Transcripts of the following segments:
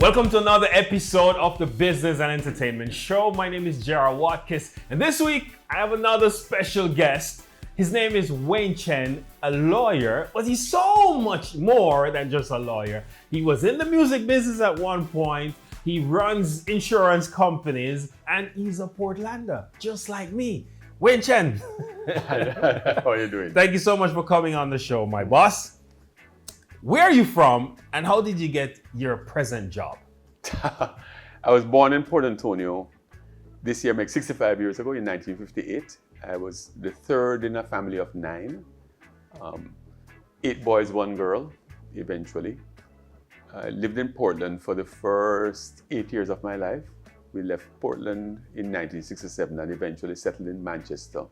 Welcome to another episode of the Business and Entertainment Show. My name is JR Watkis, and this week I have another special guest. His name is Wayne Chen, a lawyer, but he's so much more than just a lawyer. He was in the music business at one point. He runs insurance companies, and he's a Portlander, just like me. Wayne Chen. How are you doing? Thank you so much for coming on the show, my boss. Where are you from, and how did you get your present job? I was born in Port Antonio. This year makes 65 years ago, in 1958. I was the third in a family of 9. 8 boys, 1 girl, eventually. I lived in Portland for the first 8 years of my life. We left Portland in 1967 and eventually settled in Manchester,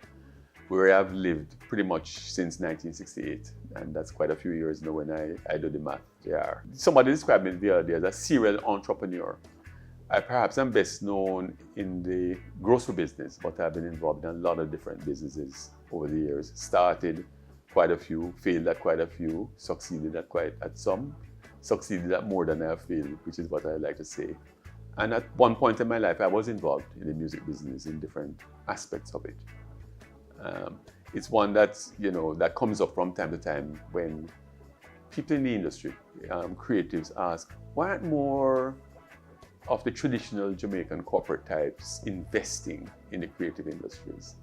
where I've lived pretty much since 1968. And that's quite a few years now when I do the math. Yeah. Somebody described me the other day as a serial entrepreneur. I perhaps am best known in the grocery business, but I've been involved in a lot of different businesses over the years. Started quite a few, failed at quite a few, succeeded at some, succeeded at more than I have failed, which is what I like to say. And at one point in my life, I was involved in the music business in different aspects of it. It's one that's, that comes up from time to time when people in the industry, creatives ask, why aren't more of the traditional Jamaican corporate types investing in the creative industries?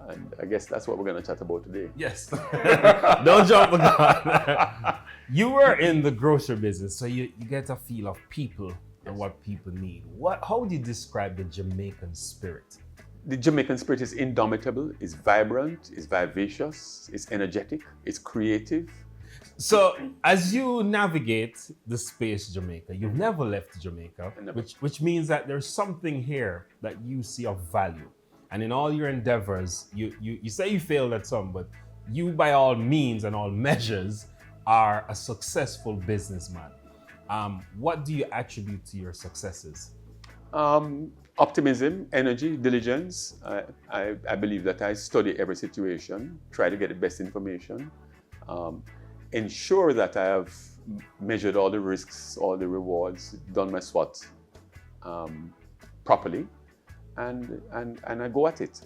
And I guess that's what we're going to chat about today. Yes. Don't jump the gun. You were in the grocery business, so you get a feel of people and what people need. How would you describe the Jamaican spirit? The Jamaican spirit is indomitable, is vibrant, is vivacious, is energetic, is creative. So as you navigate the space Jamaica, you've never left Jamaica, which means that there's something here that you see of value. And in all your endeavors, you say you failed at some, but you by all means and all measures are a successful businessman. What do you attribute to your successes? Optimism, energy, diligence. I believe that I study every situation, try to get the best information, ensure that I have measured all the risks, all the rewards, done my SWOT properly, and I go at it.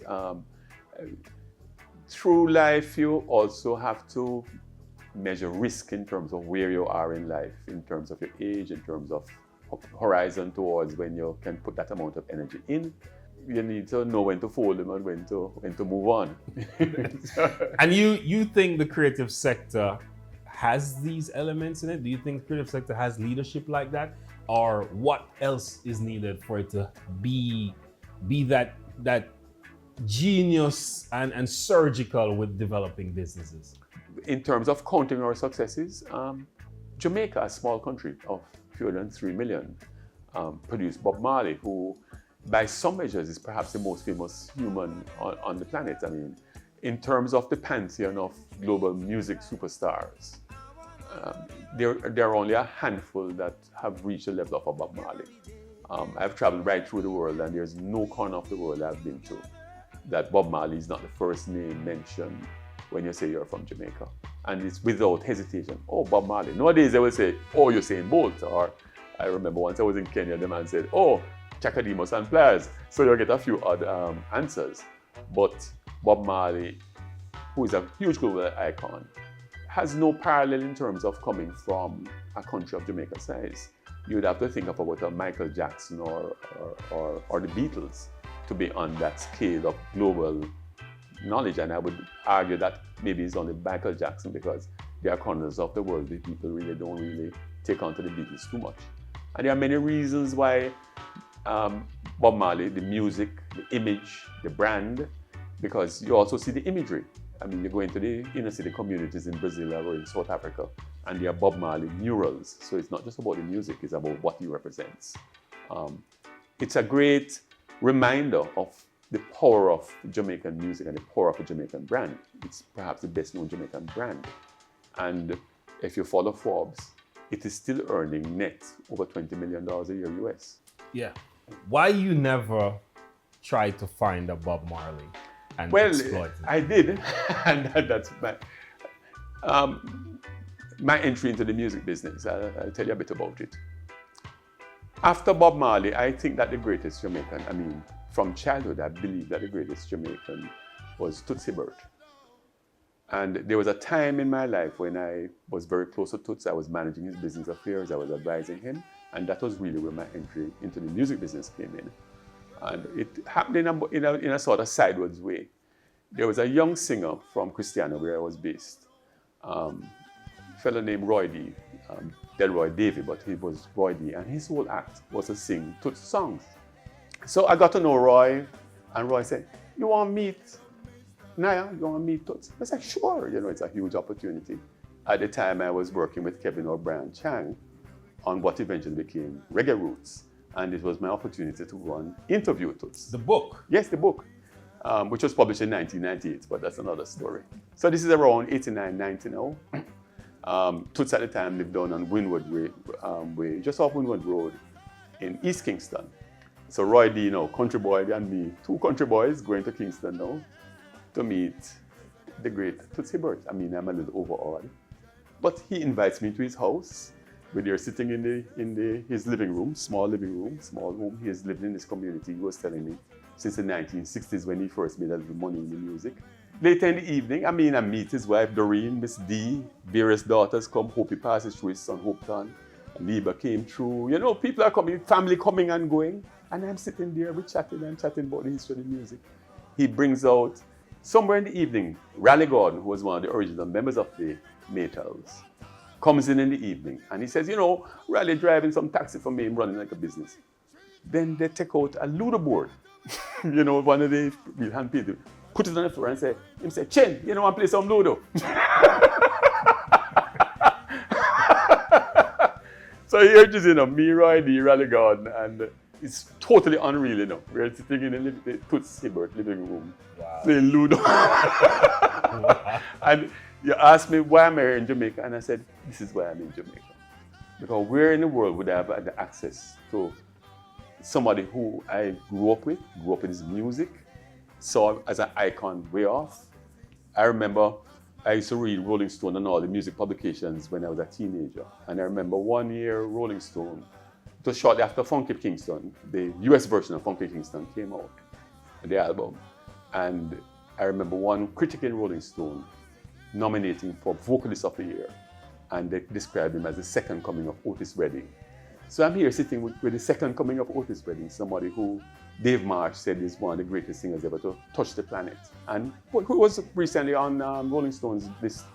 Through life, you also have to measure risk in terms of where you are in life, in terms of your age, in terms of horizon towards when you can put that amount of energy in. You need to know when to fold them and when to move on. And you think the creative sector has these elements in it? Do you think the creative sector has leadership like that? Or what else is needed for it to be that genius and surgical with developing businesses? In terms of counting our successes, Jamaica, a small country of fewer than 3 million, produced Bob Marley, who by some measures is perhaps the most famous human on the planet. I mean, in terms of the pantheon of global music superstars, there are only a handful that have reached the level of a Bob Marley. I've traveled right through the world, and there's no corner of the world I've been to that Bob Marley is not the first name mentioned when you say you're from Jamaica. And it's without hesitation, oh, Bob Marley. Nowadays they will say, oh, you're Usain Bolt. Or I remember once I was in Kenya, the man said, oh, Chakadimos and Pliers. So you'll get a few odd answers. But Bob Marley, who is a huge global icon, has no parallel in terms of coming from a country of Jamaica size. You would have to think of about a Michael Jackson or the Beatles to be on that scale of global knowledge. And I would argue that maybe it's only Michael Jackson, because there are corners of the world where people don't really take on to the Beatles too much. And there are many reasons why Bob Marley, the music, the image, the brand, because you also see the imagery. I mean, you go into the inner city communities in Brazil or in South Africa, and there are Bob Marley murals. So it's not just about the music, it's about what he represents. It's a great reminder of the power of Jamaican music and the power of a Jamaican brand. It's perhaps the best known Jamaican brand. And if you follow Forbes, it is still earning net over $20 million a year US. Yeah. Why you never tried to find a Bob Marley and exploit it? I did, and that's my entry into the music business. I'll tell you a bit about it. After Bob Marley, I think that the greatest Jamaican, I mean, from childhood, I believe that the greatest Jamaican was Toots Hibbert. And there was a time in my life when I was very close to Toots. I was managing his business affairs, I was advising him, and that was really where my entry into the music business came in. And it happened in a sort of sideways way. There was a young singer from Christiana, where I was based, a fellow named Roy D. Delroy Davy, but he was Roy D. And his whole act was to sing Toots songs. So I got to know Roy, and Roy said, "You want to meet Naya? You want to meet Toots?" I said, "Sure." You know, it's a huge opportunity. At the time, I was working with Kevin O'Brien Chang on what eventually became Reggae Roots. And it was my opportunity to go and interview Toots. The book? Yes, the book, which was published in 1998, but that's another story. So this is around 89, 90 now. Toots at the time lived down on Windward Way, just off Windward Road in East Kingston. So Roy D, country boy, and me, two country boys going to Kingston now to meet the great Toots Hibbert. I mean, I'm a little overawed. But he invites me to his house. We're there sitting in his living room, small home. He has lived in this community, he was telling me, since the 1960s when he first made a little money in the music. Later in the evening, I meet his wife Doreen, Miss D, various daughters come. Hopi passes through his son Hopeton. Liba came through. You know, people are coming, family coming and going. And I'm sitting there, we're chatting about the history of the music. He brings out, somewhere in the evening, Raleigh Gordon, who was one of the original members of the Maytals, comes in the evening and he says, Raleigh driving some taxi for me, I'm running like a business. Then they take out a Ludo board, one of the real hand people, put it on the floor and say, "Chen, you want to play some Ludo?" So he urges, me, Roy D, Raleigh Gordon, and it's totally unreal, We're sitting in the Toots Hibbert living room, playing Ludo. Wow. And you asked me why I'm here in Jamaica, and I said, this is why I'm in Jamaica. Because where in the world would I have had access to somebody who I grew up with his music, saw as an icon way off. I remember I used to read Rolling Stone and all the music publications when I was a teenager. And I remember one year Rolling Stone, it was shortly after Funky Kingston, the US version of Funky Kingston came out, the album. And I remember one critic in Rolling Stone nominating for Vocalist of the Year, and they described him as the second coming of Otis Redding. So I'm here sitting with the second coming of Otis Redding, somebody who Dave Marsh said is one of the greatest singers ever to touch the planet, and who was recently on Rolling Stone's list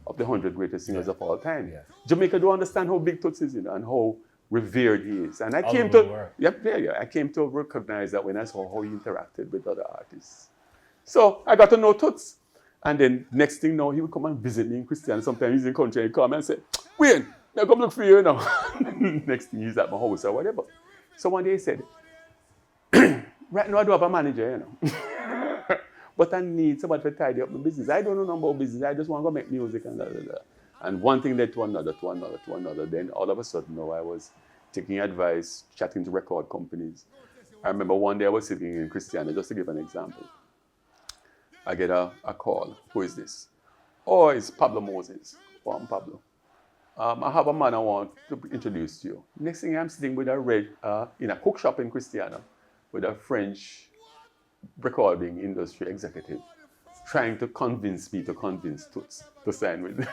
of the 100 greatest singers of all time. Yeah. Jamaica don't understand how big Toots is, and how revered he is. And I came to recognize that when I saw how he interacted with other artists. So I got to know Toots. And then next thing now, he would come and visit me in Christian. Sometimes he's in country and come and say, "Wayne, I come look for you now." Next thing he's at my house or whatever. So one day he said, "Right now I don't have a manager, but I need somebody to tidy up my business. I don't know nothing about business. I just want to go make music and blah, blah, blah." And one thing led to another, to another, to another. Then all of a sudden now I was taking advice, chatting to record companies. I remember one day I was sitting in Christiana, just to give an example. I get a call. Who is this? "Oh, it's Pablo Moses." "Oh, I'm Pablo. I have a man I want to introduce to you." Next thing I'm sitting with in a cook shop in Christiana with a French recording industry executive trying to convince me to convince Toots to sign with me.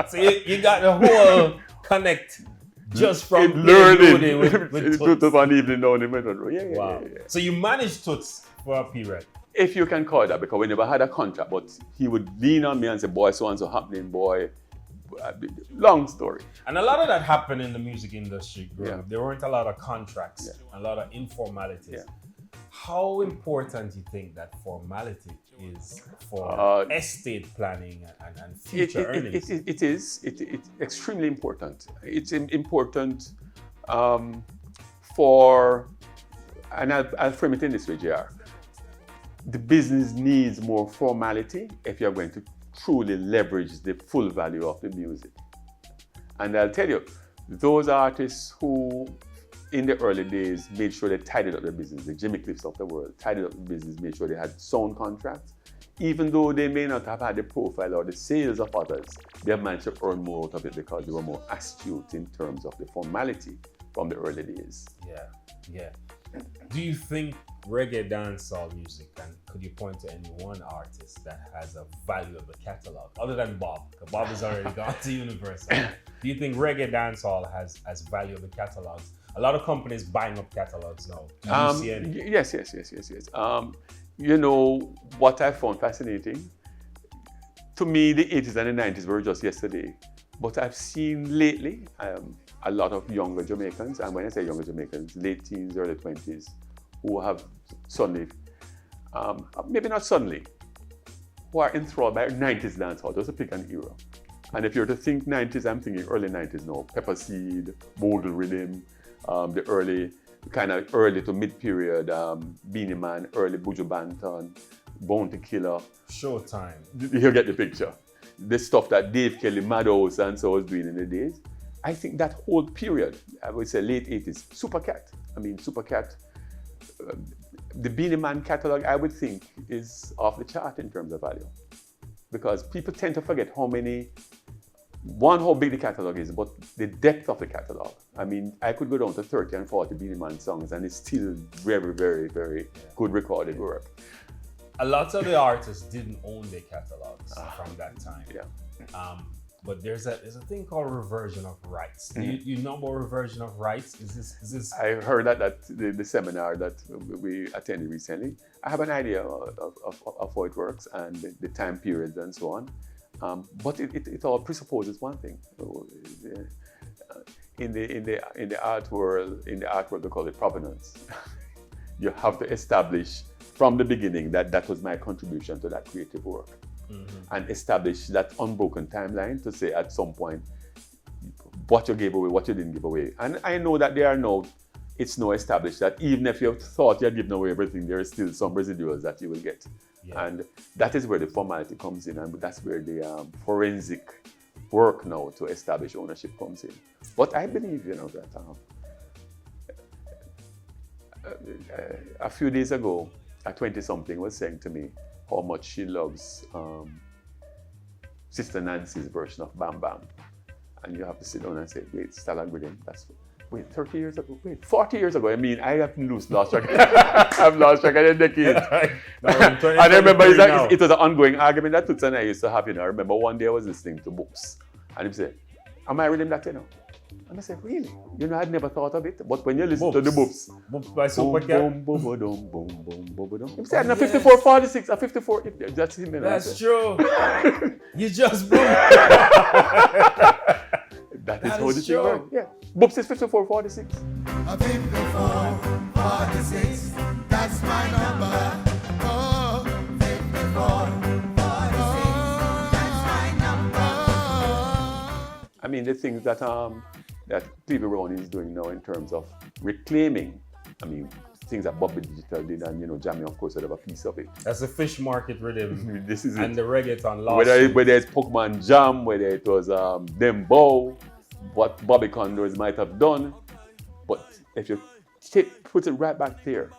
So you got the whole connect just from learning with Toots. One evening down in Metro. Wow. So you managed Toots for a period? If you can call it that, because we never had a contract, but he would lean on me and say, "Boy, so and so happening, boy." Long story. And a lot of that happened in the music industry growing up. There weren't a lot of contracts, a lot of informalities. Yeah. How important do you think that formality is for estate planning and future earnings? It's extremely important. It's important for, and I'll frame it in this way, JR. The business needs more formality if you're going to truly leverage the full value of the music. And I'll tell you, those artists who in the early days made sure they tidied up their business, the Jimmy Cliffs of the world, tidied up the business, made sure they had sound contracts, even though they may not have had the profile or the sales of others, they managed to earn more out of it because they were more astute in terms of the formality from the early days. Yeah. Do you think reggae dancehall music, and could you point to any one artist that has a valuable catalog other than Bob? Because Bob has already gone to Universal. Do you think reggae dancehall has valuable catalogs? A lot of companies buying up catalogs now. Do you see any? Yes. You know what I found fascinating? To me, the 80s and the 90s were just yesterday. But I've seen lately a lot of younger Jamaicans, and when I say younger Jamaicans, late teens, early 20s, who have suddenly, maybe not suddenly, who are enthralled by 90s dancehall, just to pick an era. And if you're to think 90s, I'm thinking early 90s now. Pepper Seed, Bogle Rhythm, the early to mid-period, Beanie Man, early Buju Banton, Bounty Killer. Showtime. You'll get the picture. The stuff that Dave Kelly, Madhouse, and so was doing in the days. I think that whole period, I would say late 80s, Supercat, the Beanie Man catalog, I would think, is off the chart in terms of value. Because people tend to forget how big the catalog is, but the depth of the catalog. I mean, I could go down to 30 and 40 Beanie Man songs, and it's still very, very, very good recorded work. A lot of the artists didn't own their catalogs from that time. Yeah. But there's a thing called reversion of rights. Do you know about reversion of rights? Is this? I heard that at the seminar that we attended recently. I have an idea of how it works and the time periods and so on. But it all presupposes one thing. In the art world, they call it provenance. You have to establish from the beginning that was my contribution to that creative work. And establish that unbroken timeline to say at some point what you gave away, what you didn't give away. And I know that it's now established that even if you thought you had given away everything, there is still some residuals that you will get. Yeah. And that is where the formality comes in, and that's where the forensic work now to establish ownership comes in. But I believe, that a few days ago, a 20-something was saying to me how much she loves Sister Nancy's version of Bam Bam. And you have to sit down and say, wait, Stalag Rhythm, 30 years ago, 40 years ago. I mean, I have lost track. I've lost track of the decade. And I remember it was an ongoing argument that Toots and I used to have, I remember one day I was listening to books. And he said, am I reading that, And I said, really? I'd never thought of it. But when you listen to the books, Boops by Supercat. He said, no, 54, 46, 54. That's him. That's true. You just boom. That is how the thing works. Yeah. Boops is 54, 46. 54, 46. That's my number. Oh, 54, 46. That's my number. I mean, the things that Stevie Roney is doing now in terms of reclaiming, things that Bobby Digital did, and Jamie, of course, would have a piece of it. That's a fish market rhythm. This is and it. The reggaeton lost. Whether it's Pokemon Jam, whether it was Dembow, what Bobby Condors might have done, but if you put it right back there,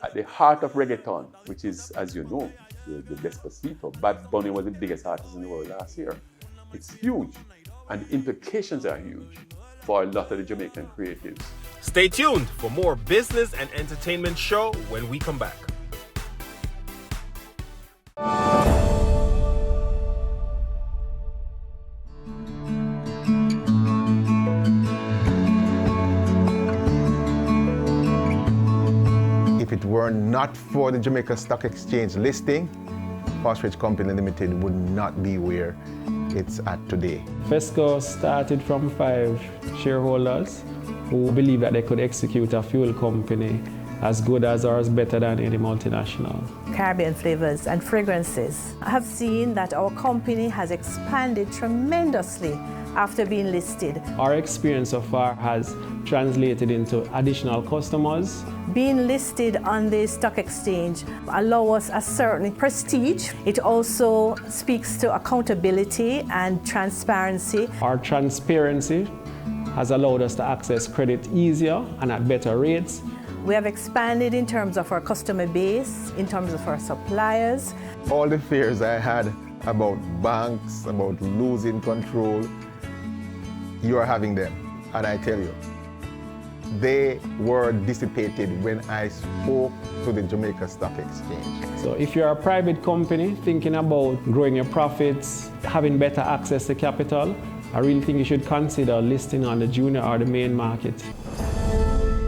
at the heart of reggaeton, which is, as you know, the Despacito. Bad Bunny was the biggest artist in the world last year. It's huge, and the implications are huge for a lot of the Jamaican creatives. Stay tuned for more business and entertainment show when we come back. If it were not for the Jamaica Stock Exchange listing, Phosphate Company Limited would not be where it's at today. FESCO started from 5 shareholders who believed that they could execute a fuel company as good as or as better than any multinational. Caribbean flavors and fragrances. I have seen that our company has expanded tremendously after being listed. Our experience so far has translated into additional customers. Being listed on the stock exchange allows us a certain prestige. It also speaks to accountability and transparency. Our transparency has allowed us to access credit easier and at better rates. We have expanded in terms of our customer base, in terms of our suppliers. All the fears I had about banks, about losing control, you are having them. And I tell you, they were dissipated when I spoke to the Jamaica Stock Exchange. So if you're a private company thinking about growing your profits, having better access to capital, I really think you should consider listing on the junior or the main market.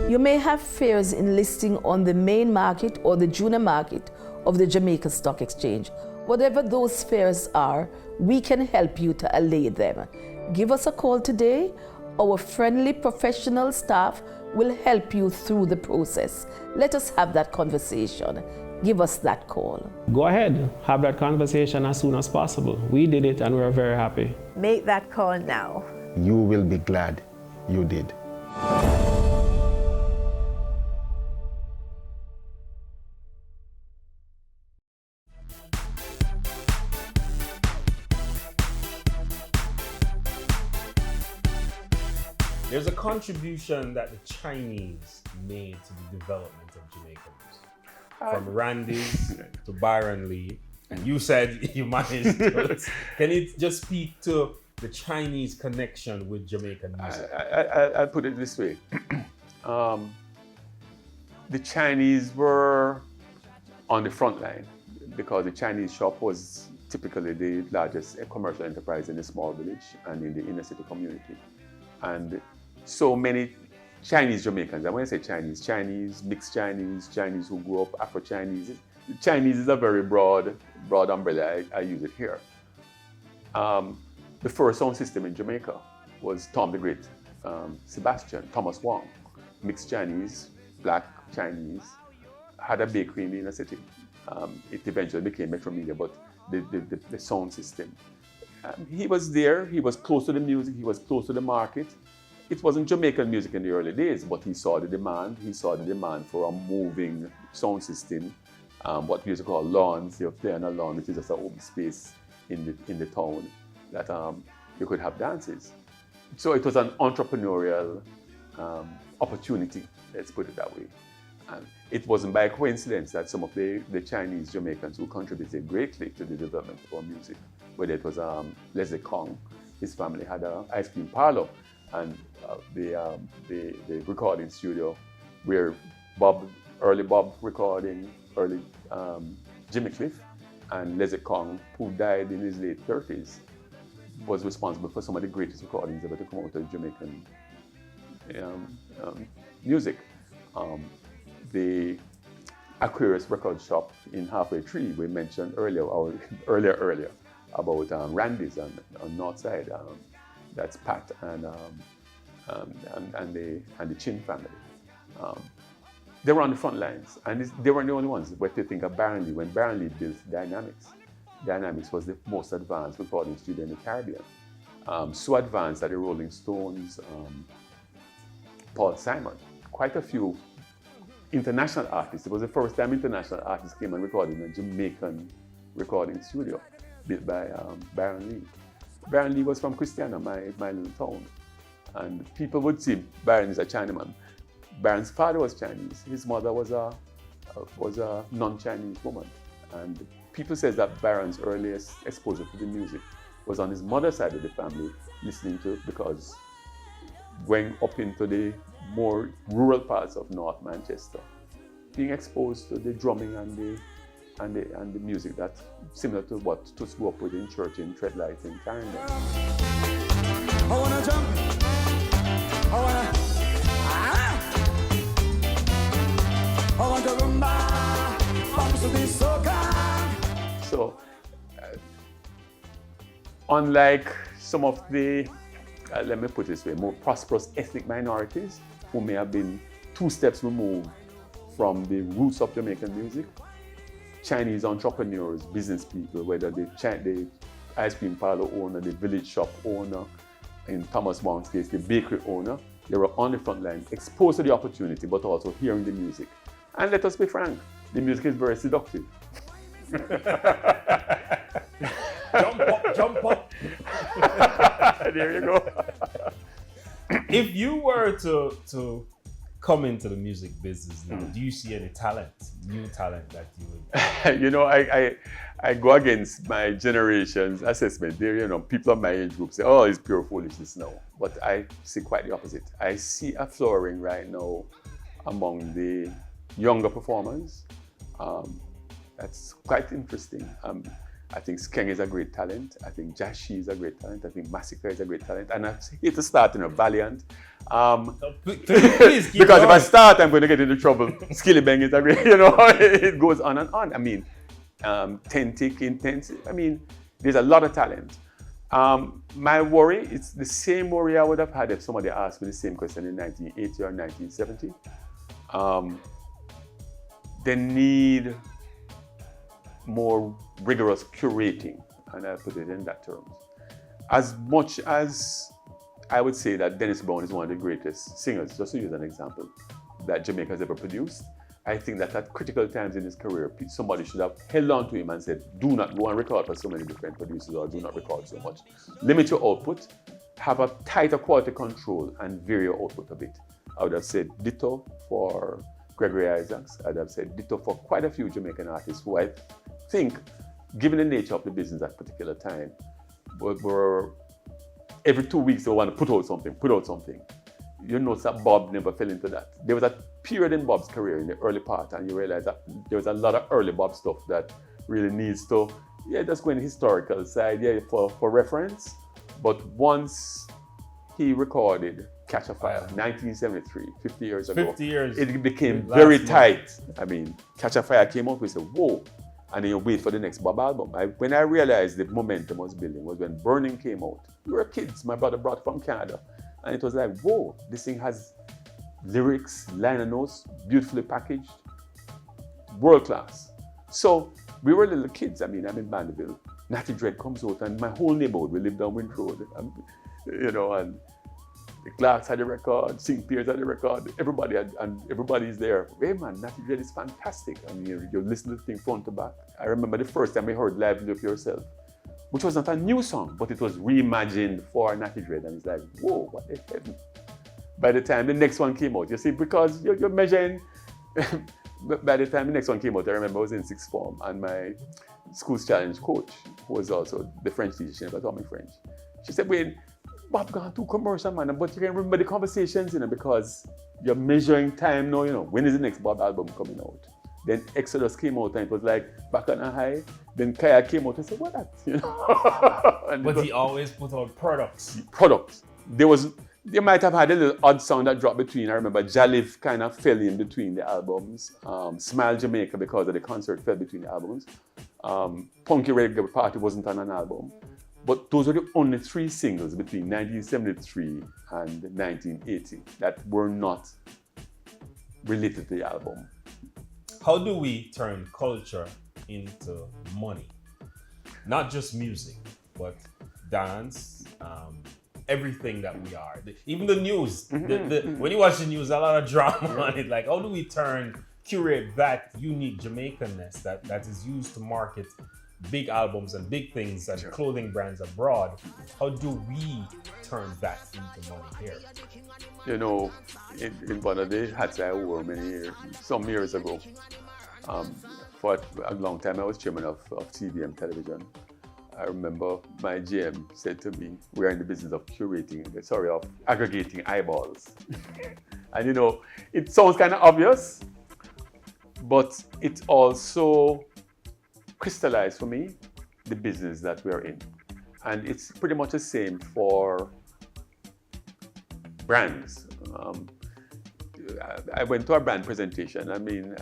You may have fears in listing on the main market or the junior market of the Jamaica Stock Exchange. Whatever those fears are, we can help you to allay them. Give us a call today. Our friendly professional staff will help you through the process. Let us have that conversation. Give us that call. Go ahead, have that conversation as soon as possible. We did it and we're very happy. Make that call now. You will be glad you did. There's a contribution that the Chinese made to the development of Jamaican music. From Randy's to Byron Lee. And you said you managed to. Can you just speak to the Chinese connection with Jamaican music? I'll put it this way. The Chinese were on the front line because the Chinese shop was typically the largest commercial enterprise in a small village and in the inner city community. And so many Chinese Jamaicans, and when I say Chinese, Chinese, mixed Chinese, Chinese who grew up Afro-Chinese. Chinese is a very broad umbrella, I use it here. The first sound system in Jamaica was Tom the Great, Sebastian, Thomas Wong, mixed Chinese, black Chinese, had a bakery in the inner city. It eventually became Metro Media, but the sound system. He was there, he was close to the music, he was close to the market. It wasn't Jamaican music in the early days, but he saw the demand. He saw the demand for a moving sound system, what we used to call lawns. You play on a lawn, which is just an open space in the town that you could have dances. So it was an entrepreneurial opportunity, let's put it that way. And it wasn't by coincidence that some of the Chinese Jamaicans who contributed greatly to the development of our music, whether it was Leslie Kong, his family had an ice cream parlor, and the recording studio where early Bob recording, early Jimmy Cliff, and Leslie Kong, who died in his late 30s, was responsible for some of the greatest recordings ever to come out of Jamaican music. The Aquarius record shop in Halfway Tree we mentioned earlier, about Randy's on North Side. That's Pat and the Chin family. They were on the front lines, and they weren't the only ones. But to think of Byron Lee, when Byron Lee built Dynamics, Dynamics was the most advanced recording studio in the Caribbean. So advanced that the Rolling Stones, Paul Simon, quite a few international artists. It was the first time international artists came and recorded in a Jamaican recording studio built by Byron Lee. Byron Lee was from Christiana, my little town. And people would see Byron as a Chinaman. Byron's father was Chinese. His mother was a non-Chinese woman. And people say that Byron's earliest exposure to the music was on his mother's side of the family, listening to it, because going up into the more rural parts of North Manchester, being exposed to the drumming and the music that's similar to what Toots grew up with in church in Treadlight in Clarendon. I wanna jump. I wanna. I want to rumba. Bounce to this soca. So, unlike some of the, let me put it this way, more prosperous ethnic minorities who may have been 2 steps removed from the roots of Jamaican music, Chinese entrepreneurs, business people, whether the ice cream parlor owner, the village shop owner, in Thomas Wong's case, the bakery owner, they were on the front line, exposed to the opportunity, but also hearing the music. And let us be frank, the music is very seductive. Jump up. There you go. If you were to come into the music business now, do you see any talent, new talent that you would? You know, I go against my generation's assessment. There, you know, people of my age group say, "Oh, it's pure foolishness now." But I see quite the opposite. I see a flowering right now among the younger performers. That's quite interesting. I think Skeng is a great talent. I think Jashi is a great talent. I think Massacre is a great talent. And I hate to start in a Valiant. Please keep because going. if I start, I'm going to get into trouble. Skilly Bang is a great, you know, it goes on and on. I mean, Tentic, Intensive. I mean, there's a lot of talent. My worry, it's the same worry I would have had if somebody asked me the same question in 1980 or 1970. They need more rigorous curating, and I put it in that terms. As much as I would say that Dennis Brown is one of the greatest singers, just to use an example, that Jamaica has ever produced, I think that at critical times in his career, somebody should have held on to him and said, do not go and record for so many different producers, or do not record so much. Limit your output, have a tighter quality control, and vary your output a bit. I would have said ditto for Gregory Isaacs. I'd have said ditto for quite a few Jamaican artists who I think, given the nature of the business at a particular time, were every 2 weeks they want to put out something. You notice that Bob never fell into that. There was a period in Bob's career in the early part, and you realize that there was a lot of early Bob stuff that really needs to, just go in the historical side, for reference. But once he recorded Catch a Fire, 1973, 50 years ago. 50 years. It became very tight. I mean, Catch a Fire came out, we said, whoa. And then you wait for the next Bob album. When I realized the momentum was building was when Burning came out. We were kids, my brother brought from Canada. And it was like, whoa, this thing has lyrics, liner notes, beautifully packaged, world class. So we were little kids. I mean, I'm in Mandeville. Natty Dread comes out, and my whole neighborhood, we lived down Wind Road, and the Clarks had the record, St. Pierre's had the record, everybody's there. Hey man, Natty Dread is fantastic. I mean, you listen to the thing front to back. I remember the first time we heard Live Live Yourself, which was not a new song, but it was reimagined for Natty Dread, and it's like, whoa, what the heaven. By the time the next one came out, you see, because you're measuring, by the time the next one came out, I remember I was in sixth form, and my school's challenge coach, who was also the French teacher, she never taught me French. She said, Wayne, Bob gone too commercial, man, but you can remember the conversations, because you're measuring time now, when is the next Bob album coming out? Then Exodus came out, and it was like back on a high. Then Kaya came out and said, what that? But he always put out products. They might have had a little odd sound that dropped between. I remember Jalif kind of fell in between the albums. Smile Jamaica, because of the concert, fell between the albums. Punky Reggae Party wasn't on an album. But those are the only 3 singles between 1973 and 1980 that were not related to the album. How do we turn culture into money? Not just music, but dance, everything that we are. Even the news. When you watch the news, a lot of drama on it. Like, how do we curate that unique Jamaicanness that is used to market big albums and big things and clothing brands abroad? How do we turn that into money here? In one of the hats I wore some years ago, for a long time I was chairman of TVM television. I remember my GM said to me, we're in the business of of aggregating eyeballs. And it sounds kind of obvious, but it also crystallized for me the business that we're in. And it's pretty much the same for brands. I went to a brand presentation. I mean,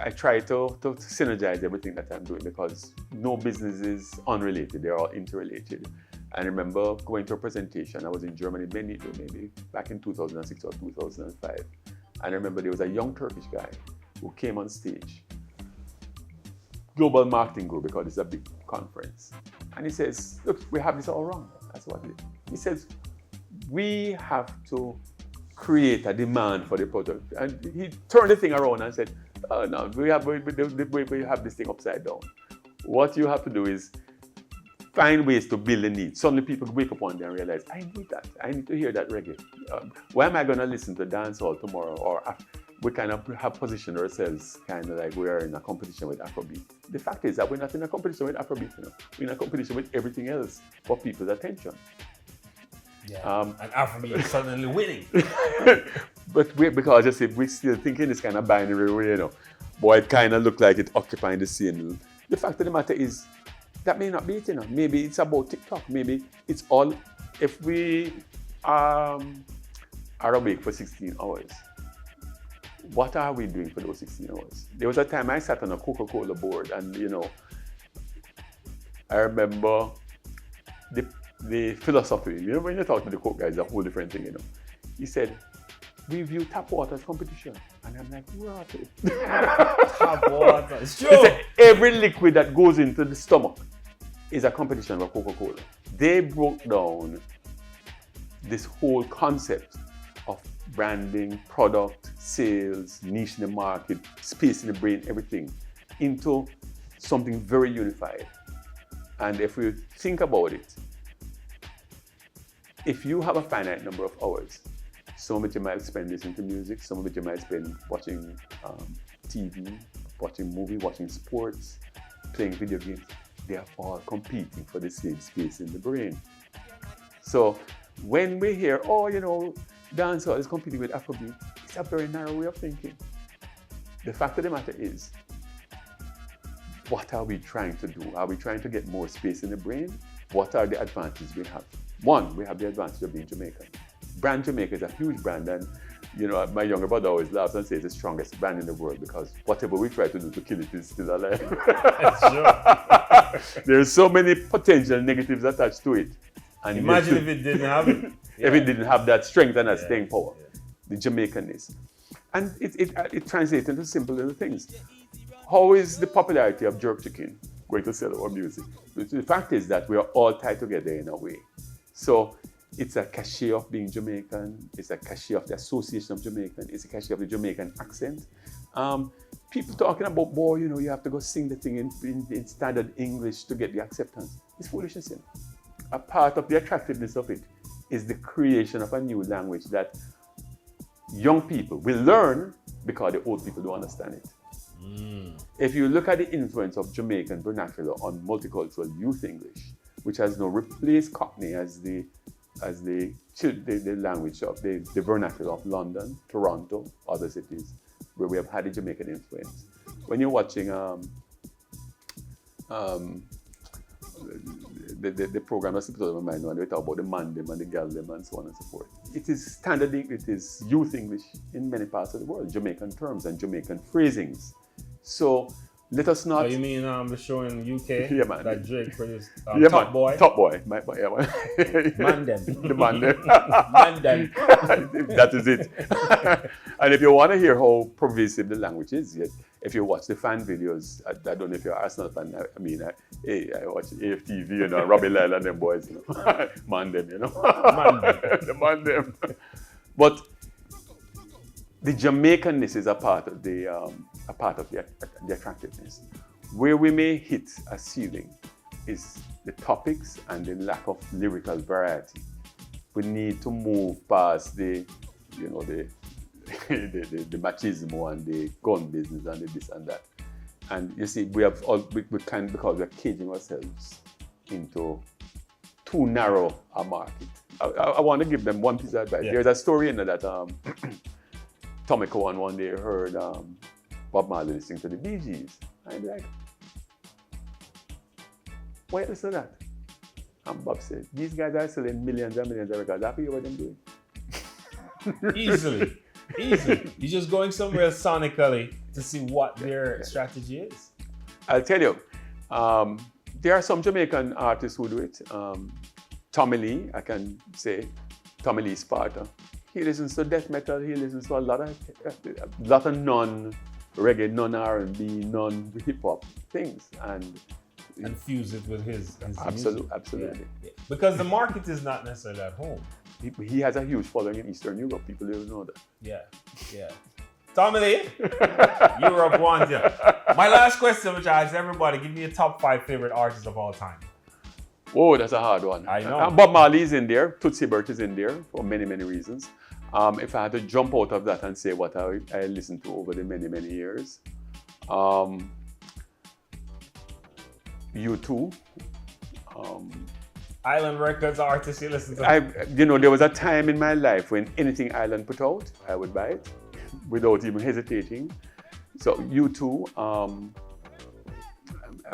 I try to synergize everything that I'm doing, because no business is unrelated. They're all interrelated. I remember going to a presentation. I was in Germany maybe back in 2006 or 2005. And I remember there was a young Turkish guy who came on stage, global marketing group, because it's a big conference. And he says, look, we have this all wrong. That's what it is. He says, we have to create a demand for the product. And he turned the thing around and said, oh no, we have this thing upside down. What you have to do is find ways to build a need. Suddenly people wake up one day and realize, I need that. I need to hear that reggae. Why am I going to listen to dancehall tomorrow? Or we kind of have positioned ourselves kind of like we're in a competition with Afrobeat. The fact is that we're not in a competition with Afrobeat. We're in a competition with everything else for people's attention. Yeah. And Afrobeat is suddenly winning. But because I say we're still thinking this kind of binary way, Boy, it kind of look like it occupying the scene. The fact of the matter is, that may not be it, Maybe it's about TikTok. Maybe it's all, if we are awake for 16 hours, what are we doing for those 16 hours? There was a time I sat on a Coca-Cola board and, I remember the philosophy. When you talk to the Coke guys, it's a whole different thing, He said, we view tap water as competition. And I'm like, what? Tap water, it's true. He said, every liquid that goes into the stomach is a competition with Coca-Cola. They broke down this whole concept of branding, product, sales, niche in the market, space in the brain, everything, into something very unified. And if we think about it, if you have a finite number of hours, some of it you might spend listening to music, some of it you might spend watching TV, watching movie, watching sports, playing video games. They are all competing for the same space in the brain. So when we hear, dancehall is competing with Afrobeat, it's a very narrow way of thinking. The fact of the matter is, what are we trying to do? Are we trying to get more space in the brain? What are the advantages we have? One, we have the advantage of being Jamaican. Brand Jamaica is a huge brand, and my younger brother always laughs and says it's the strongest brand in the world because whatever we try to do to kill it is still alive. That's true. There's so many potential negatives attached to it. And imagine if it didn't have it. If it didn't have that strength and that staying power, the Jamaicanness. And it translates into simple little things. How is the popularity of jerk chicken going to sell our music? The fact is that we are all tied together in a way. So it's a cachet of being Jamaican, it's a cachet of the association of Jamaican, it's a cachet of the Jamaican accent. People talking about, boy, you have to go sing the thing in standard English to get the acceptance. It's foolishness. A part of the attractiveness of it is the creation of a new language that young people will learn because the old people don't understand it. If you look at the influence of Jamaican vernacular on multicultural youth English, which has now replaced Cockney as the language of the vernacular of London, Toronto, other cities, where we have had the Jamaican influence. When you're watching the program that's put on my mind when we talk about the man them and the gal them and so on and so forth. It is standard, it is youth English in many parts of the world, Jamaican terms and Jamaican phrasings. So let us not. Oh, you mean the show in the UK? Yeah, man. That Drake produced. Yeah, Top man. Boy. Top Boy. Man them. The man them. Man them. That is it. And if you want to hear how pervasive the language is, if you watch the fan videos, I don't know if you're an Arsenal fan. I watch AFTV, Robbie Lyle and them boys, man them, Man them. The man them. But the Jamaicanness is a part of the attractiveness. Where we may hit a ceiling is the topics and the lack of lyrical variety. We need to move past the machismo and the gun business and the this and that. And you see, we can, because we're caging ourselves into too narrow a market. I want to give them one piece of advice. Yeah. There's a story in there that Tommy Cowan one day heard Bob Marley listening to the Bee Gees. And he's like, why you listen to that? And Bob said, these guys are selling millions and millions of records. Happy with what them doing? Easily. You're just going somewhere sonically to see what their strategy is. I'll tell you, there are some Jamaican artists who do it. Tommy Lee, I can say, Tommy Lee Sparta. He listens to death metal, he listens to a lot of non-reggae, non-R&B, non-hip hop things. And fuse it with his Absolutely. Yeah. Because the market is not necessarily at home. He has a huge following in Eastern Europe. People don't know that. Yeah. Tommy Lee, Europe wants you. My last question, which I ask everybody, give me your top 5 favorite artists of all time. Whoa, that's a hard one. I know. Bob Marley is in there. Toots is in there for many, many reasons. If I had to jump out of that and say what I listened to over the many, many years, U2. Island Records artists you listen to? There was a time in my life when anything Island put out, I would buy it without even hesitating. So U2,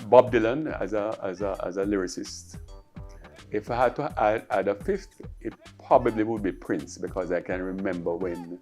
Bob Dylan as a lyricist. If I had to add a fifth, it probably would be Prince, because I can remember when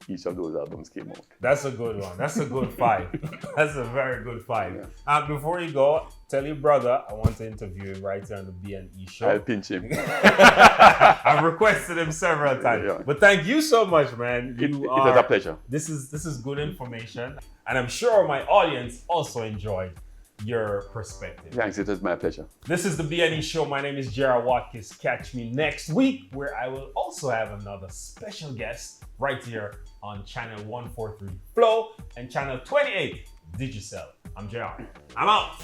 each of those albums came out. That's a good one. That's a good five. That's a very good five. Yeah. Before you go, tell your brother I want to interview him right here on the B&E show. I'll pinch him. I've requested him several times. Yeah. But thank you so much, man. It was a pleasure. This is good information, and I'm sure my audience also enjoyed your perspective. Thanks, it was my pleasure. This is the B&E show. My name is JR Watkis. Catch me next week, where I will also have another special guest right here on channel 143 Flow and channel 28 Digicel. I'm JR. I'm out.